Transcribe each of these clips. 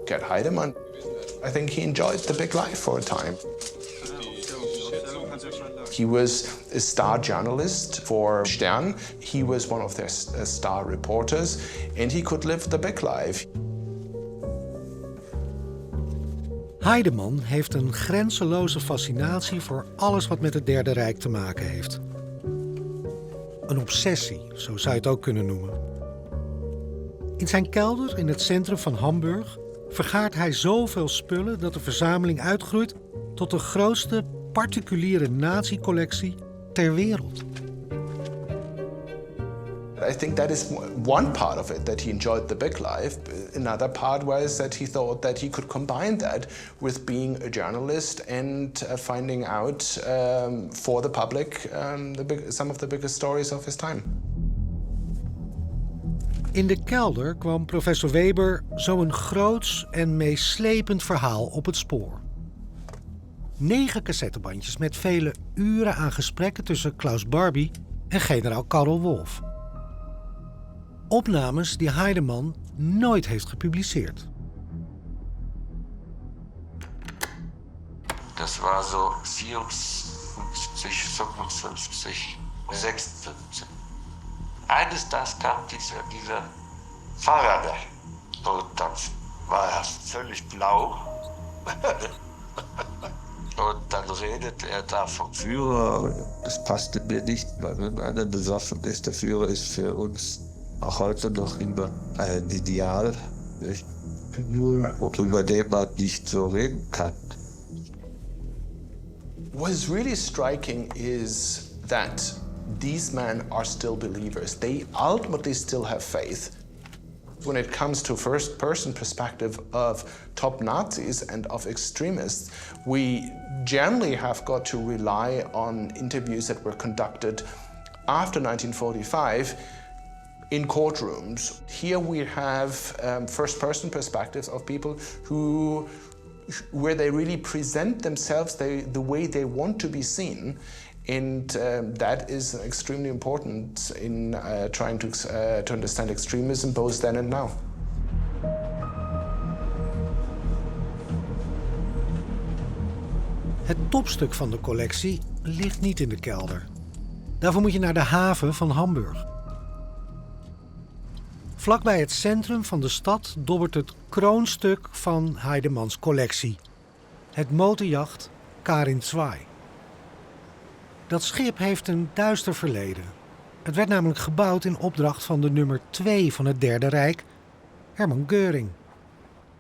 Gerd Heidemann, I think he enjoyed the big life for a time. He was a star journalist for Stern. He was one of their star reporters, and he could live the big life. Heidemann heeft een grenzeloze fascinatie voor alles wat met het Derde Rijk te maken heeft. Een obsessie, zo zou je het ook kunnen noemen. In zijn kelder in het centrum van Hamburg vergaart hij zoveel spullen dat de verzameling uitgroeit tot de grootste particuliere nazi-collectie ter wereld. I think that is one part of it, that he enjoyed the big life. Another part was that he thought that he could combine that with being a journalist and finding out for the public some of the biggest stories of his time. In de kelder kwam professor Weber zo'n groots en meeslepend verhaal op het spoor. 9 cassettebandjes met vele uren aan gesprekken tussen Klaus Barbie en generaal Karl Wolff. Opnames die Heidemann nooit heeft gepubliceerd. Das war so 54, 55, 56. Eines Tages kam dieser Fahrer da. Und dann war er völlig blau. Und dann redet er da vom Führer. Das passte mir nicht, weil wenn einer besoffen ist, der Führer ist für uns auch heute noch immer ein Ideal, nicht? Über den man nicht so reden kann. What is really striking is that these men are still believers. They ultimately still have faith. When it comes to first-person perspective of top Nazis and of extremists, we generally have got to rely on interviews that were conducted after 1945 in courtrooms. Here we have first-person perspectives of people where they really present themselves the way they want to be seen. And that is extremely important in trying to understand extremism both then and now. Het topstuk van de collectie ligt niet in de kelder. Daarvoor moet je naar de haven van Hamburg. Vlakbij het centrum van de stad dobbert het kroonstuk van Heidemanns collectie. Het motorjacht Karin II. Dat schip heeft een duister verleden. Het werd namelijk gebouwd in opdracht van de nummer 2 van het Derde Rijk, Hermann Göring.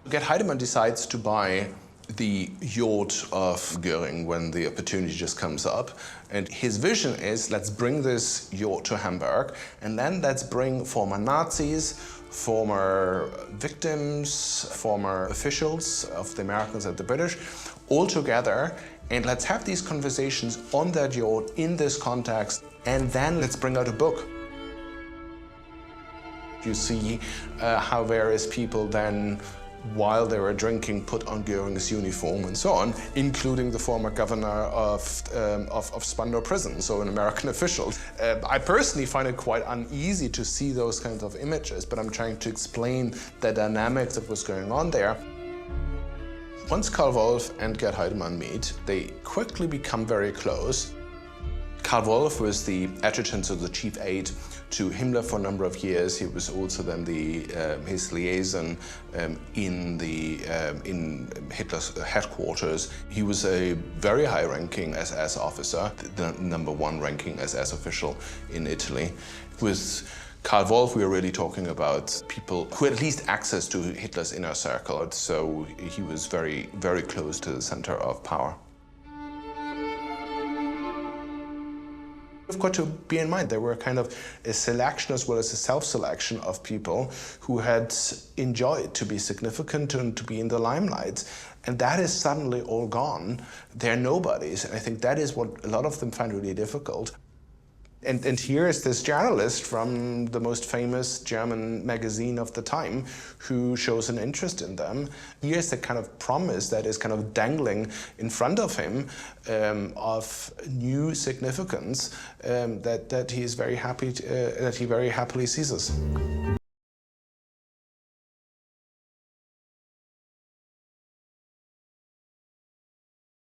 Gerd Heidemann decides to buy the yacht of Göring when the opportunity just comes up. And his vision is, let's bring this yacht to Hamburg, and then let's bring former Nazis, former victims, former officials of the Americans and the British, all together, and let's have these conversations on that yacht in this context, and then let's bring out a book. You see how various people then, while they were drinking, put on Göring's uniform and so on, including the former governor of Spandau prison, so an American official. I personally find it quite uneasy to see those kinds of images, but I'm trying to explain the dynamics that was going on there. Once Karl Wolff and Gerd Heidemann meet, they quickly become very close. Karl Wolff was the adjutant, so the chief aide to Himmler for a number of years. He was also then his liaison in Hitler's headquarters. He was a very high-ranking SS officer, the number 1 ranking SS official in Italy. With Karl Wolff, we are really talking about people who had at least access to Hitler's inner circle, so he was very, very close to the center of power. We've got to bear in mind there were kind of a selection as well as a self-selection of people who had enjoyed to be significant and to be in the limelight. And that is suddenly all gone. They're nobodies. And I think that is what a lot of them find really difficult. And here is this journalist from the most famous German magazine of the time who shows an interest in them. Here's the kind of promise that is kind of dangling in front of him of new significance that he is very happy that he very happily seizes.